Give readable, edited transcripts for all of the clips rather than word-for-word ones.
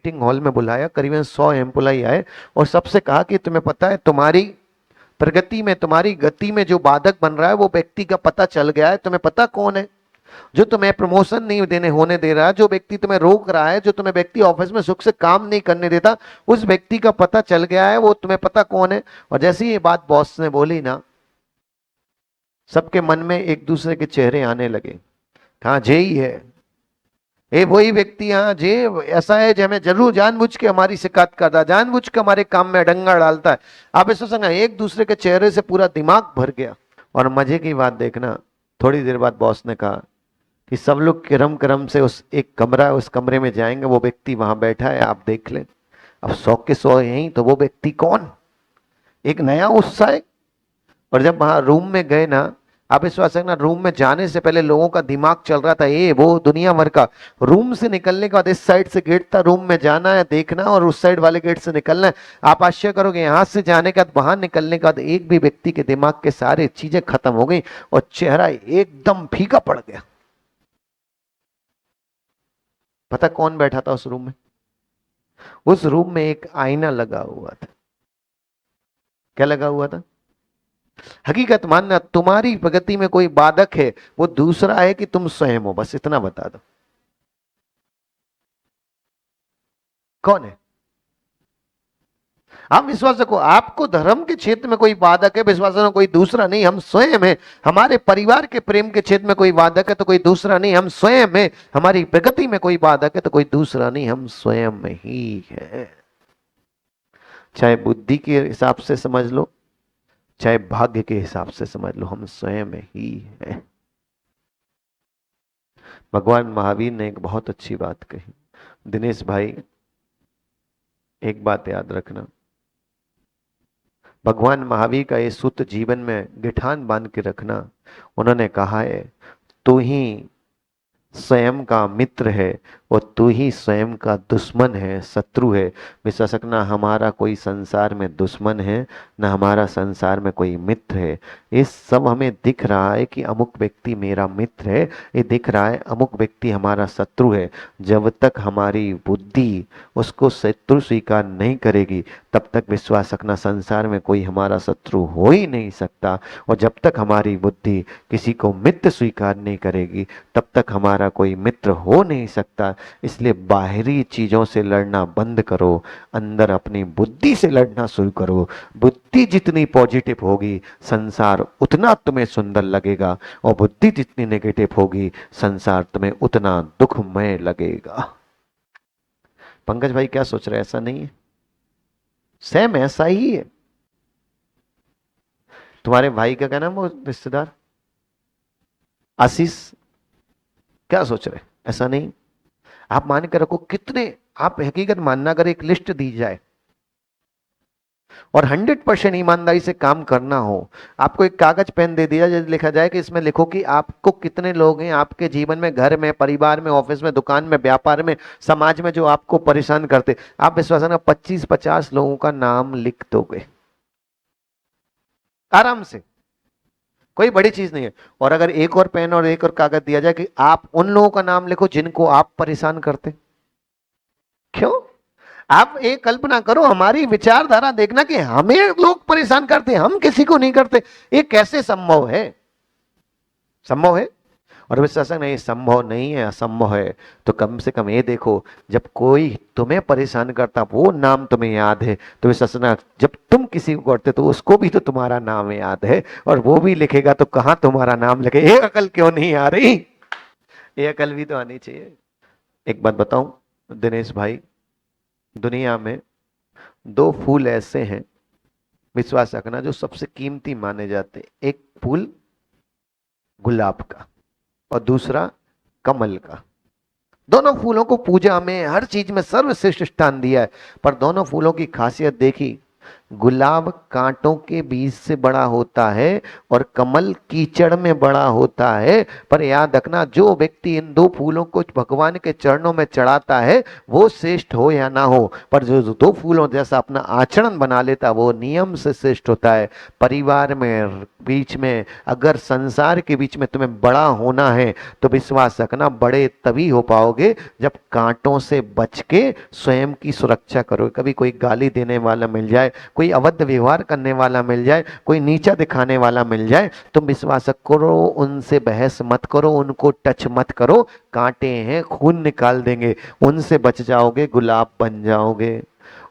Meeting hall में बुलाया, करीबन 100 एम्प्लॉय आए और सबसे कहा कि तुम्हें पता है तुम्हारी प्रगति में, तुम्हारी गति में जो बाधक बन रहा है वो व्यक्ति का पता चल गया है। तुम्हें पता कौन है? जो तुम्हें प्रमोशन नहीं देने होने दे रहा है, जो व्यक्ति तुम्हें रोक रहा है, जो तुम्हें व्यक्ति ऑफिस में सुख से काम नहीं करने देता, उस व्यक्ति का पता चल गया है। वो तुम्हें पता कौन है? और जैसे ये बात बॉस ने बोली ना, सबके मन में एक दूसरे के चेहरे आने लगे। हाँ जे ही है, ये वही व्यक्ति, हाँ जे ऐसा है जो हमें जरूर जानबूझ के हमारी शिकायत करता है, जानबूझ के हमारे काम में अडंगा डालता है। आप इसको समझना, एक दूसरे के चेहरे से पूरा दिमाग भर गया। और मजे की बात देखना, थोड़ी देर बाद बॉस ने कहा कि सब लोग क्रम क्रम से उस एक कमरा है, उस कमरे में जाएंगे, वो व्यक्ति वहां बैठा है, आप देख लें। अब 100 के 100 यहीं, तो वो व्यक्ति कौन? एक नया उत्साह। और जब वहां रूम में गए ना, आप विश्वास रखना, रूम में जाने से पहले लोगों का दिमाग चल रहा था ये वो दुनिया भर का। रूम से निकलने के बाद इस साइड से गेट था, रूम में जाना है देखना, और उस साइड वाले गेट से निकलना है। आप आश्चर्य करोगे, यहां से जाने के बाद वहां निकलने के बाद एक भी व्यक्ति के दिमाग के सारे चीजें खत्म हो गई और चेहरा एकदम फीका पड़ गया। पता कौन बैठा था उस रूम में? उस रूम में एक आईना लगा हुआ था। क्या लगा हुआ था? हकीकत मानना, तुम्हारी प्रगति में कोई बाधक है, वो दूसरा है कि तुम स्वयं हो। बस इतना बता दो, कौन है? आप विश्वास रखो, आपको धर्म के क्षेत्र में कोई बाधक है, विश्वास रखो कोई दूसरा नहीं, हम स्वयं हैं। हमारे परिवार के प्रेम के क्षेत्र में कोई बाधक है तो कोई दूसरा नहीं, हम स्वयं हैं। हमारी प्रगति में कोई बाधक है तो कोई दूसरा नहीं, हम स्वयं ही है। चाहे बुद्धि के हिसाब से समझ लो, चाहे भाग्य के हिसाब से समझ लो, हम स्वयं ही हैं। भगवान महावीर ने एक बहुत अच्छी बात कही। दिनेश भाई, एक बात याद रखना, भगवान महावीर का ये सूत्र जीवन में गिठान बांध के रखना। उन्होंने कहा है, तू ही स्वयं का मित्र है और तू ही स्वयं का दुश्मन है, शत्रु है। विश्वास रखना, हमारा कोई संसार में दुश्मन है, न हमारा संसार में कोई मित्र है। ये सब हमें दिख रहा है कि अमुक व्यक्ति मेरा मित्र है, ये दिख रहा है अमुक व्यक्ति हमारा शत्रु है। जब तक हमारी बुद्धि उसको शत्रु स्वीकार नहीं करेगी, तब तक विश्वास रखना संसार में कोई हमारा शत्रु हो ही नहीं सकता। और जब तक हमारी बुद्धि किसी को मित्र स्वीकार नहीं करेगी, तब तक हमारा कोई मित्र हो नहीं सकता। इसलिए बाहरी चीजों से लड़ना बंद करो, अंदर अपनी बुद्धि से लड़ना शुरू करो। बुद्धि जितनी पॉजिटिव होगी, संसार उतना तुम्हें सुंदर लगेगा, और बुद्धि जितनी नेगेटिव होगी, संसार तुम्हें उतना दुखमय लगेगा। पंकज भाई क्या सोच रहे हैं? ऐसा नहीं है, सेम ऐसा ही है। तुम्हारे भाई का क्या नाम, वो रिश्तेदार आशीष, क्या सोच रहे? ऐसा नहीं। आप मान के रखो, कितने आप हकीकत मानना, अगर एक लिस्ट दी जाए और 100% ईमानदारी से काम करना हो, आपको एक कागज पेन दे दिया जाए, लिखा जाए कि इसमें लिखो कि आपको कितने लोग हैं आपके जीवन में, घर में, परिवार में, ऑफिस में, दुकान में, व्यापार में, समाज में, जो आपको परेशान करते, आप विश्वास करना 25-50 लोगों का नाम लिख दोगे आराम से। कोई बड़ी चीज नहीं है। और अगर एक और पेन और एक और कागज दिया जाए कि आप उन लोगों का नाम लिखो जिनको आप परेशान करते, क्यों? आप एक कल्पना करो, हमारी विचारधारा देखना कि हमें लोग परेशान करते, हम किसी को नहीं करते। ये कैसे संभव है? संभव है? और विश्वास नहीं, संभव नहीं है, असंभव है। तो कम से कम ये देखो, जब कोई तुम्हें परेशान करता, वो नाम तुम्हें याद है, तो विश्वास ना, जब तुम किसी को करते तो उसको भी तो तुम्हारा नाम याद है, और वो भी लिखेगा तो कहां तुम्हारा नाम लिखे। ये अकल क्यों नहीं आ रही? ये अकल भी तो आनी चाहिए। एक बात बताऊं दिनेश भाई, दुनिया में दो फूल ऐसे हैं, विश्वास रखना, जो सबसे कीमती माने जाते हैं। एक फूल गुलाब का और दूसरा कमल का। दोनों फूलों को पूजा में, हर चीज में सर्वश्रेष्ठ स्थान दिया है। पर दोनों फूलों की खासियत देखी, गुलाब कांटों के बीच से बड़ा होता है और कमल कीचड़ में बड़ा होता है। पर याद रखना, जो व्यक्ति इन दो फूलों को भगवान के चरणों में चढ़ाता है वो श्रेष्ठ हो या ना हो, पर जो दो फूलों जैसा अपना आचरण बना लेता वो नियम से श्रेष्ठ होता है। परिवार में बीच में, अगर संसार के बीच में तुम्हें बड़ा होना है तो विश्वास रखना बड़े तभी हो पाओगे जब कांटों से बच के स्वयं की सुरक्षा करो। कभी कोई गाली देने वाला मिल जाए, कोई अवैध व्यवहार करने वाला मिल जाए, कोई नीचा दिखाने वाला मिल जाए, तुम विश्वास करो उनसे बहस मत करो, उनको टच मत करो। कांटे हैं, खून निकाल देंगे, उनसे बच जाओगे, गुलाब बन जाओगे।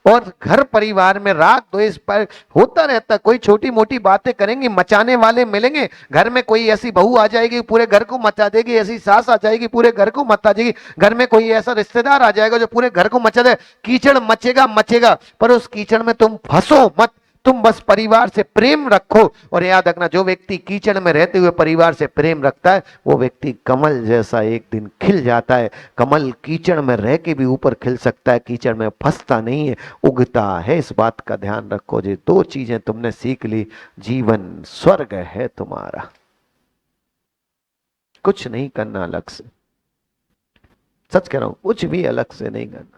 और घर परिवार में राग द्वेष पर होता रहता, कोई छोटी मोटी बातें करेंगे, मचाने वाले मिलेंगे। घर में कोई ऐसी बहू आ जाएगी पूरे घर को मचा देगी, ऐसी सास आ जाएगी पूरे घर को मचा देगी, घर में कोई ऐसा रिश्तेदार आ जाएगा जो पूरे घर को मचा दे। कीचड़ मचेगा मचेगा, पर उस कीचड़ में तुम फंसो मत, तुम बस परिवार से प्रेम रखो। और याद रखना, जो व्यक्ति कीचड़ में रहते हुए परिवार से प्रेम रखता है वो व्यक्ति कमल जैसा एक दिन खिल जाता है। कमल कीचड़ में रह के भी ऊपर खिल सकता है, कीचड़ में फंसता नहीं है, उगता है। इस बात का ध्यान रखो जी। दो चीजें तुमने सीख ली, जीवन स्वर्ग है तुम्हारा, कुछ नहीं करना अलग से। सच कह रहा हूं, कुछ भी अलग से नहीं करना।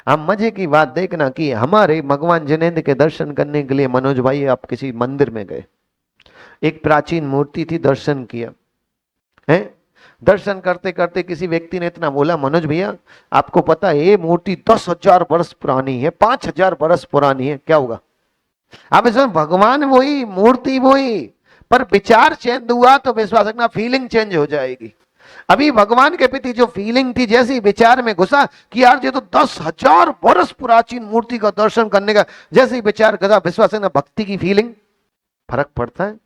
हम मजे की बात देखना कि हमारे भगवान जिनेंद्र के दर्शन करने के लिए मनोज भाई आप किसी मंदिर में गए, एक प्राचीन मूर्ति थी, दर्शन किया है। दर्शन करते करते किसी व्यक्ति ने इतना बोला, मनोज भैया आपको पता है ये मूर्ति 10,000 वर्ष पुरानी है, 5,000 वर्ष पुरानी है, क्या होगा? आप इसमें भगवान वही, मूर्ति वही, पर विचार चेंज हुआ तो विश्वास रखना फीलिंग चेंज हो जाएगी। अभी भगवान के प्रति जो फीलिंग थी, जैसी विचार में घुसा कि यार ये तो 10,000 वर्ष प्राचीन मूर्ति का दर्शन करने का, जैसे ही विचार घुसा, विश्वास है ना, भक्ति की फीलिंग, फर्क पड़ता है।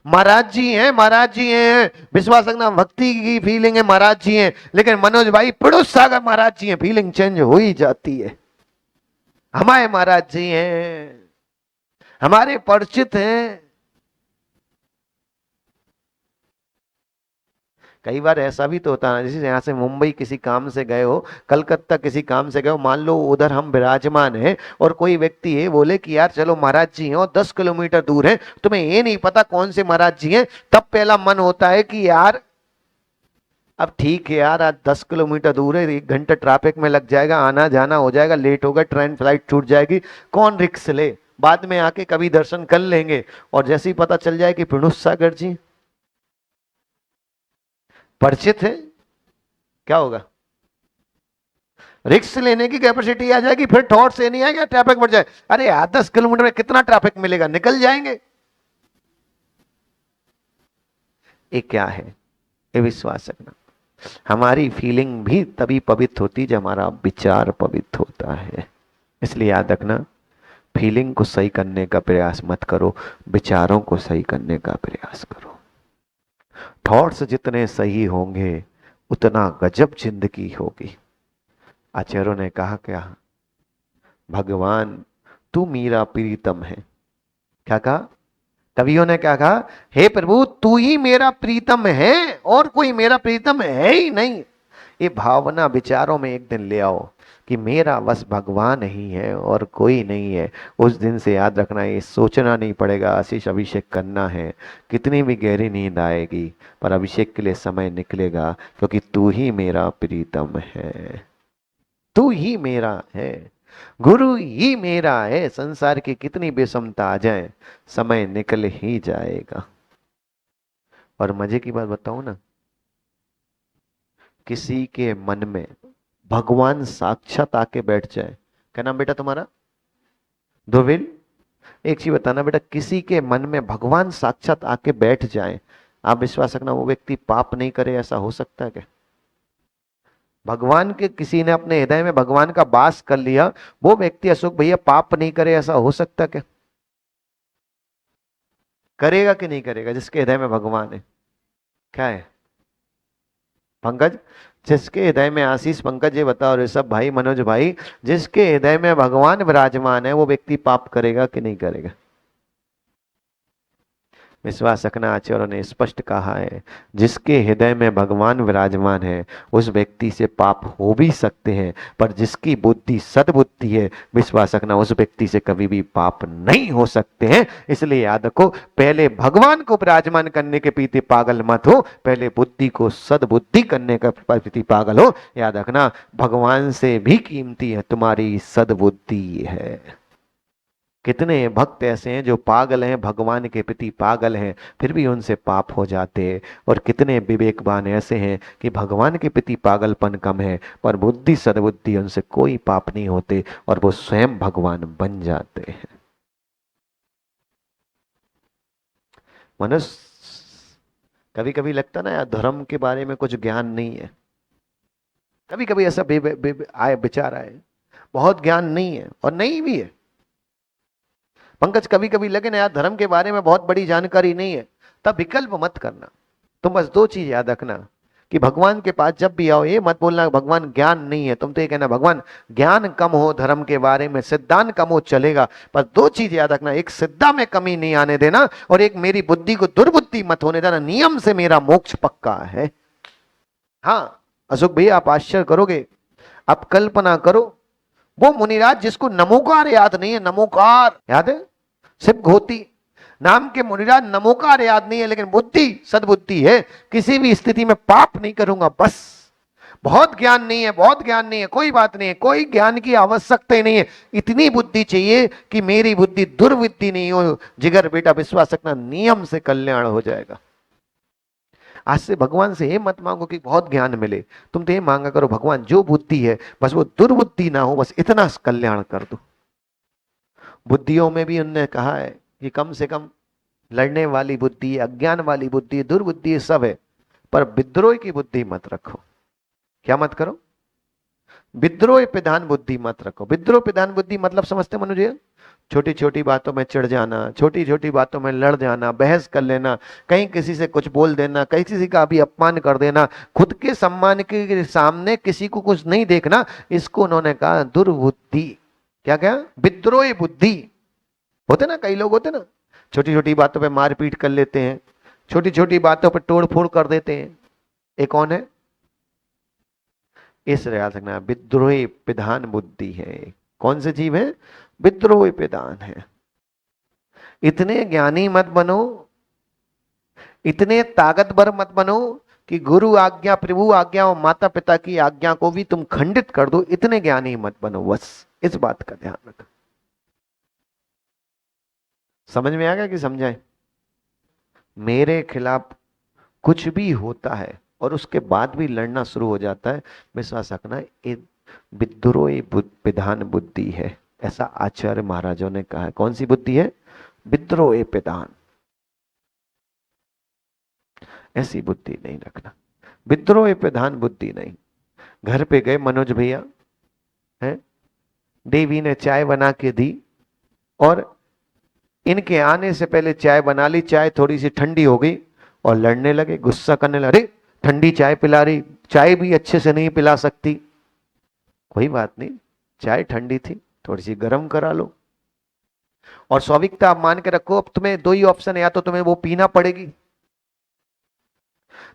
महाराज जी हैं, महाराज जी हैं, विश्वास रखना भक्ति की फीलिंग है, महाराज जी हैं, लेकिन मनोज भाई पड़ोस सागर महाराज जी हैं, फीलिंग चेंज हो ही जाती है। हमारे महाराज जी हैं, हमारे परिचित हैं। कई बार ऐसा भी तो होता है, जैसे यहाँ से मुंबई किसी काम से गए हो, कलकत्ता किसी काम से गए हो, मान लो उधर हम विराजमान हैं और कोई व्यक्ति है बोले कि यार चलो महाराज जी हैं और 10 किलोमीटर दूर है, तुम्हें ये नहीं पता कौन से महाराज जी हैं, तब पहला मन होता है कि यार अब ठीक है यार, आज 10 किलोमीटर दूर है, 1 घंटा ट्रैफिक में लग जाएगा, आना जाना हो जाएगा, लेट होगा, ट्रेन फ्लाइट छूट जाएगी, कौन रिक्स ले, बाद में आके कभी दर्शन कर लेंगे। और जैसे ही पता चल जाए कि पिणुस सागर जी परिचित है, क्या होगा? रिक्स लेने की कैपेसिटी आ जाएगी, फिर थॉट से नहीं आएगा, ट्रैफिक बढ़ जाए, अरे यार 10 किलोमीटर में कितना ट्रैफिक मिलेगा, निकल जाएंगे। ये क्या है? ये विश्वास रखना, हमारी फीलिंग भी तभी पवित्र होती जब हमारा विचार पवित्र होता है। इसलिए याद रखना, फीलिंग को सही करने का प्रयास मत करो, विचारों को सही करने का प्रयास करो। थॉट्स जितने सही होंगे उतना गजब जिंदगी होगी। आचार्यों ने कहा क्या? भगवान तू मेरा प्रीतम है। क्या कहा? कवियों ने क्या कहा? हे प्रभु तू ही मेरा प्रीतम है और कोई मेरा प्रीतम है ही नहीं। ये भावना विचारों में एक दिन ले आओ कि मेरा बस भगवान ही है और कोई नहीं है। उस दिन से याद रखना, ये सोचना नहीं पड़ेगा आशीष अभिषेक करना है, कितनी भी गहरी नींद आएगी पर अभिषेक के लिए समय निकलेगा, क्योंकि तू ही मेरा प्रीतम है, तू ही मेरा है, गुरु ही मेरा है। संसार की कितनी विषमता आ जाए, समय निकल ही जाएगा। और मजे की बात बताऊं ना, किसी के मन में भगवान साक्षात आके बैठ जाए, क्या नाम बेटा तुम्हारा? ध्रुवीर, एक चीज बताना बेटा, किसी के मन में भगवान साक्षात आके बैठ जाए, आप विश्वास रखना वो व्यक्ति पाप नहीं करे, ऐसा हो सकता है क्या? भगवान के किसी ने अपने हृदय में भगवान का वास कर लिया, वो व्यक्ति अशोक भैया पाप नहीं करे, ऐसा हो सकता क्या? करेगा कि नहीं करेगा जिसके हृदय में भगवान है? क्या है पंकज? जिसके हृदय में आशीष, पंकज ये बताओ, ऋषभ भाई, मनोज भाई, जिसके हृदय में भगवान विराजमान है वो व्यक्ति पाप करेगा कि नहीं करेगा? विश्वास रखना, आचार्यों ने स्पष्ट कहा है, जिसके हृदय में भगवान विराजमान है उस व्यक्ति से पाप हो भी सकते हैं, पर जिसकी बुद्धि सद्बुद्धि है, विश्वास रखना, उस व्यक्ति से कभी भी पाप नहीं हो सकते हैं। इसलिए याद रखो, पहले भगवान को विराजमान करने के प्रति पागल मत हो, पहले बुद्धि को सद्बुद्धि करने के प्रति पागल हो। याद रखना, भगवान से भी कीमती है तुम्हारी सद्बुद्धि है। कितने भक्त ऐसे हैं जो पागल हैं, भगवान के प्रति पागल हैं, फिर भी उनसे पाप हो जाते हैं। और कितने विवेकवान ऐसे हैं कि भगवान के प्रति पागलपन कम है, पर बुद्धि सद्बुद्धि उनसे कोई पाप नहीं होते और वो स्वयं भगवान बन जाते हैं। मनुष्य कभी कभी लगता ना यार, धर्म के बारे में कुछ ज्ञान नहीं है। कभी कभी ऐसा आए विचार आए, बहुत ज्ञान नहीं है, और नहीं भी है। पंकज कभी कभी लगे ना यार, धर्म के बारे में बहुत बड़ी जानकारी नहीं है, तब विकल्प मत करना। तुम बस दो चीज याद रखना कि भगवान के पास जब भी आओ, ये मत बोलना भगवान ज्ञान नहीं है, तुम तो ये कहना भगवान ज्ञान कम हो धर्म के बारे में, सिद्धांत कम हो चलेगा, पर दो चीज याद रखना, एक सिद्धा में कमी नहीं आने देना, और एक मेरी बुद्धि को दुर्बुद्धि मत होने देना। नियम से मेरा मोक्ष पक्का है। हाँ अशोक भैया, आप आश्चर्य करोगे, आप कल्पना करो, वो मुनिराज जिसको नमोकार याद नहीं है, नमोकार याद है, सिर्फ घोती नाम के मुनिराज, नमोकार याद नहीं है, लेकिन बुद्धि सद्बुद्धि है, किसी भी स्थिति में पाप नहीं करूंगा बस। बहुत ज्ञान नहीं है, बहुत ज्ञान नहीं है, कोई बात नहीं है, कोई ज्ञान की आवश्यकता ही नहीं है, इतनी बुद्धि चाहिए कि मेरी बुद्धि दुर्बुद्धि नहीं हो। जिगर बेटा विश्वास रखना, नियम से कल्याण हो जाएगा। आज से भगवान से ये मत मांगो कि बहुत ज्ञान मिले, तुम तो ये मांगा करो भगवान जो बुद्धि है बस वो दुर्बुद्धि ना हो, बस इतना कल्याण कर दो। बुद्धियों में भी उनने कहा है कि कम से कम लड़ने वाली बुद्धि, अज्ञान वाली बुद्धि, दुर्बुद्धि सब है, पर विद्रोह की बुद्धि मत रखो। क्या मत करो? विद्रोह प्रधान बुद्धि मत रखो। विद्रोह प्रधान बुद्धि मतलब समझते मनुज? छोटी छोटी बातों में चिढ़ जाना, छोटी छोटी बातों में लड़ जाना, बहस कर लेना, कहीं किसी से कुछ बोल देना, कहीं किसी का भी अपमान कर देना, खुद के सम्मान के सामने किसी को कुछ नहीं देखना, इसको उन्होंने कहा दुर्बुद्धि। क्या क्या? विद्रोह बुद्धि। होते ना कई लोग, होते ना छोटी छोटी बातों पे मारपीट कर लेते हैं, छोटी छोटी बातों पे तोड़ फोड़ कर देते हैं। एक कौन है? इस याद रखना, विद्रोही प्रधान बुद्धि है। कौन से जीव है? विद्रोही प्रधान है। इतने ज्ञानी मत बनो, इतने ताकतवर मत बनो कि गुरु आज्ञा, प्रभु आज्ञा और माता पिता की आज्ञा को भी तुम खंडित कर दो। इतने ज्ञानी मत बनो, बस इस बात का ध्यान रखो। समझ में आ गया कि समझाए? मेरे खिलाफ कुछ भी होता है और उसके बाद भी लड़ना शुरू हो जाता है, विश्वास रखना ये विद्रोही प्रधान बुद्धि है। ऐसा आचार्य महाराजों ने कहा है। कौन सी बुद्धि है? विद्रोही प्रधान। ऐसी बुद्धि नहीं रखना, विद्रोही प्रधान बुद्धि नहीं। घर पे गए मनोज भैया है, देवी ने चाय बना के दी और इनके आने से पहले चाय बना ली, चाय थोड़ी सी ठंडी हो गई और लड़ने लगे, गुस्सा करने लगे, अरे ठंडी चाय पिला रही, चाय भी अच्छे से नहीं पिला सकती। कोई बात नहीं, चाय ठंडी थी, थोड़ी सी गर्म करा लो। और स्वाभाविकता आप मान के रखो, अब तुम्हें दो ही ऑप्शन है, या तो तुम्हें वो पीना पड़ेगी।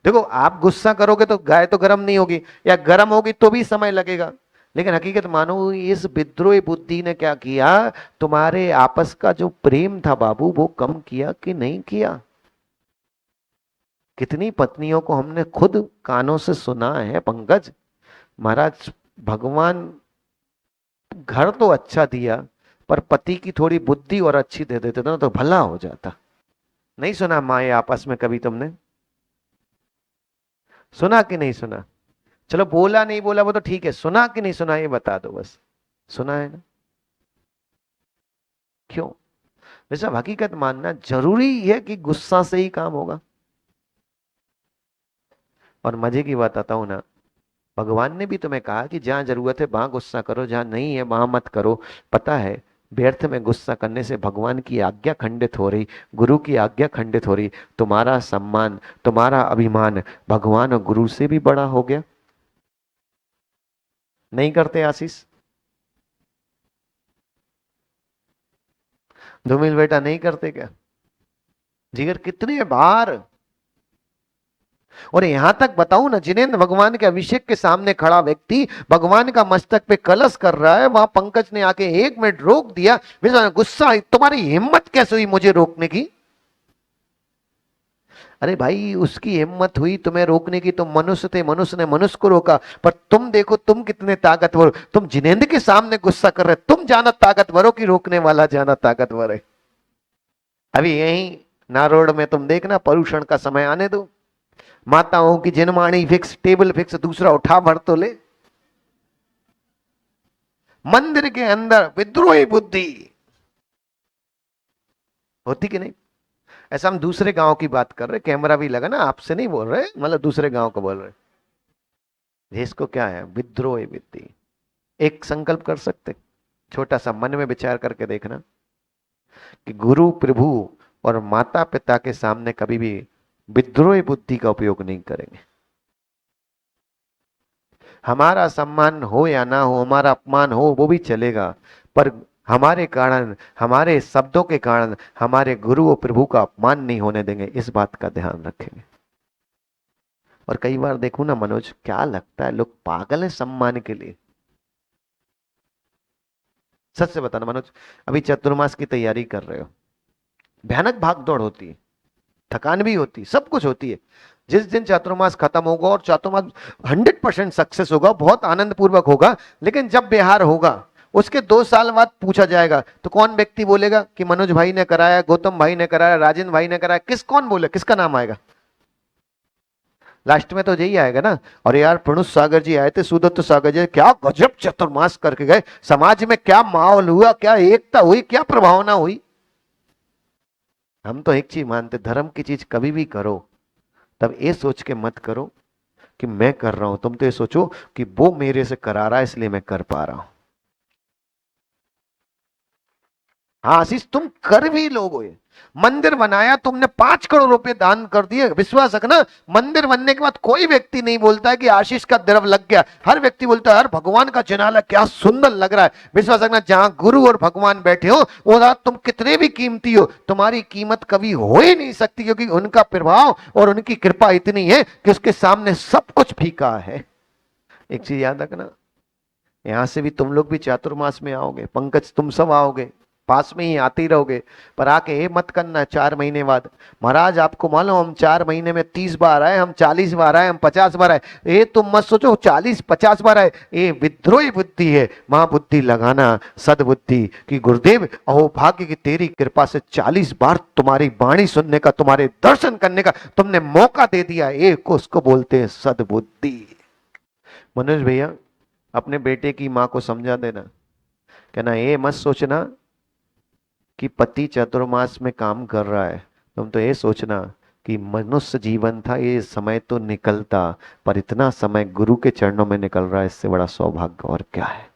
देखो आप गुस्सा करोगे तो गाय तो गर्म नहीं होगी, या गर्म होगी तो भी समय लगेगा। लेकिन हकीकत मानो, इस विद्रोही बुद्धि ने क्या किया, तुम्हारे आपस का जो प्रेम था बाबू वो कम किया कि नहीं किया? कितनी पत्नियों को हमने खुद कानों से सुना है पंकज, महाराज भगवान घर तो अच्छा दिया, पर पति की थोड़ी बुद्धि और अच्छी दे देते ना तो भला हो जाता। नहीं सुना माए आपस में कभी तुमने? सुना कि नहीं सुना? चलो बोला नहीं बोला वो तो ठीक है, सुना कि नहीं सुना ये बता दो बस। सुना है ना? क्यों? वैसा हकीकत मानना जरूरी है कि गुस्सा से ही काम होगा? और मजे की बात आता हूं ना, भगवान ने भी तुम्हें कहा कि जहां जरूरत है वहां गुस्सा करो, जहां नहीं है वहां मत करो। पता है व्यर्थ में गुस्सा करने से भगवान की आज्ञा खंडित हो रही, गुरु की आज्ञा खंडित हो रही, तुम्हारा सम्मान, तुम्हारा अभिमान भगवान और गुरु से भी बड़ा हो गया। नहीं करते आशीष? धूमिल बेटा नहीं करते क्या? जिगर कितने बार। और यहां तक बताऊं ना, जिनेंद्र भगवान के अभिषेक के सामने खड़ा व्यक्ति भगवान का मस्तक पे कलश कर रहा है, वहां पंकज ने आके 1 मिनट रोक दिया। गुस्सा, तुम्हारी हिम्मत कैसे हुई मुझे रोकने की? अरे भाई, उसकी हिम्मत हुई तुम्हें रोकने की, तुम मनुष्य थे, मनुष्य ने मनुष्य को रोका। पर तुम देखो तुम कितने ताकतवर हो, तुम जिनेंद्र के सामने गुस्सा कर रहे, तुम जाना ताकतवर हो कि रोकने वाला जाना ताकतवर है। अभी यही नारोड में तुम देखना, परूषण का समय आने दो, माताओं की जनमाणी फिक्स, टेबल फिक्स, दूसरा उठा भर तो ले। मंदिर के अंदर विद्रोही बुद्धि होती कि नहीं? ऐसा हम दूसरे गांव की बात कर रहे, कैमरा भी लगा ना, आपसे नहीं बोल रहे, मतलब दूसरे गांव को बोल रहे। इसको क्या है? विद्रोही बुद्धि। एक संकल्प कर सकते, छोटा सा मन में विचार करके देखना कि गुरु प्रभु और माता पिता के सामने कभी भी विद्रोही बुद्धि का उपयोग नहीं करेंगे। हमारा सम्मान हो या ना हो, हमारा अपमान हो वो भी चलेगा, पर हमारे कारण, हमारे शब्दों के कारण हमारे गुरु और प्रभु का अपमान नहीं होने देंगे, इस बात का ध्यान रखेंगे। और कई बार देखूं ना मनोज, क्या लगता है लोग पागल हैं सम्मान के लिए। सच से बताना मनोज, अभी चतुर्मास की तैयारी कर रहे हो, भयानक भाग दौड़ होती है, थकान भी होती है, सब कुछ होती है। जिस दिन चातुर्मास खत्म होगा और चातुर्मास 100% सक्सेस होगा, बहुत आनंद पूर्वक होगा, लेकिन जब बिहार होगा उसके 2 साल बाद पूछा जाएगा तो कौन व्यक्ति बोलेगा कि मनोज भाई ने कराया, गौतम भाई ने कराया, राजेंद्र भाई ने कराया? कौन बोले, किसका नाम आएगा? लास्ट में तो यही आएगा ना, और यार प्रणुष सागर जी आए थे, सुदत्त सागर जी, क्या गजब चतुर्मास करके गए, समाज में क्या माहौल हुआ, क्या एकता हुई, क्या प्रभावना हुई। हम तो एक चीज मानते, धर्म की चीज कभी भी करो तब ये सोच के मत करो कि मैं कर रहा हूं, तुम तो ये सोचो कि वो मेरे से करा रहा है इसलिए मैं कर पा रहा हूं। हाँ आशीष, तुम कर भी लोगे। मंदिर बनाया तुमने, 5 करोड़ रुपए दान कर दिए, विश्वास रखना, मंदिर बनने के बाद कोई व्यक्ति नहीं बोलता है कि आशीष का द्रव लग गया, हर व्यक्ति बोलता है यार भगवान का जनाला क्या सुंदर लग रहा है। विश्वास रखना, जहां गुरु और भगवान बैठे हो, वो तुम कितने भी कीमती हो, तुम्हारी कीमत कभी हो ही नहीं सकती, क्योंकि उनका प्रभाव और उनकी कृपा इतनी है कि उसके सामने सब कुछ फीका है। एक चीज याद रखना, यहां से भी तुम लोग भी चातुर्मास में आओगे, पंकज तुम सब आओगे, पास में ही आते ही रहोगे, पर आके ये मत करना 4 महीने बाद, महाराज आपको मालूम हम 4 महीने में 30 बार आए, हम 40 बार आए, हम 50 बार आए। ये तुम मत सोचो 40-50 बार आए, ये विद्रोही बुद्धि है। महाबुद्धि लगाना, सदबुद्धि की गुरुदेव अहो भाग्य की तेरी कृपा से 40 बार तुम्हारी वाणी सुनने का, तुम्हारे दर्शन करने का तुमने मौका दे दिया, एक उसको बोलते हैं सदबुद्धि। मनोज भैया, अपने बेटे की मां को समझा देना, कहना ये मत सोचना कि पति चतुर्मास में काम कर रहा है, तुम तो ये सोचना कि मनुष्य जीवन था, ये समय तो निकलता, पर इतना समय गुरु के चरणों में निकल रहा है, इससे बड़ा सौभाग्य और क्या है।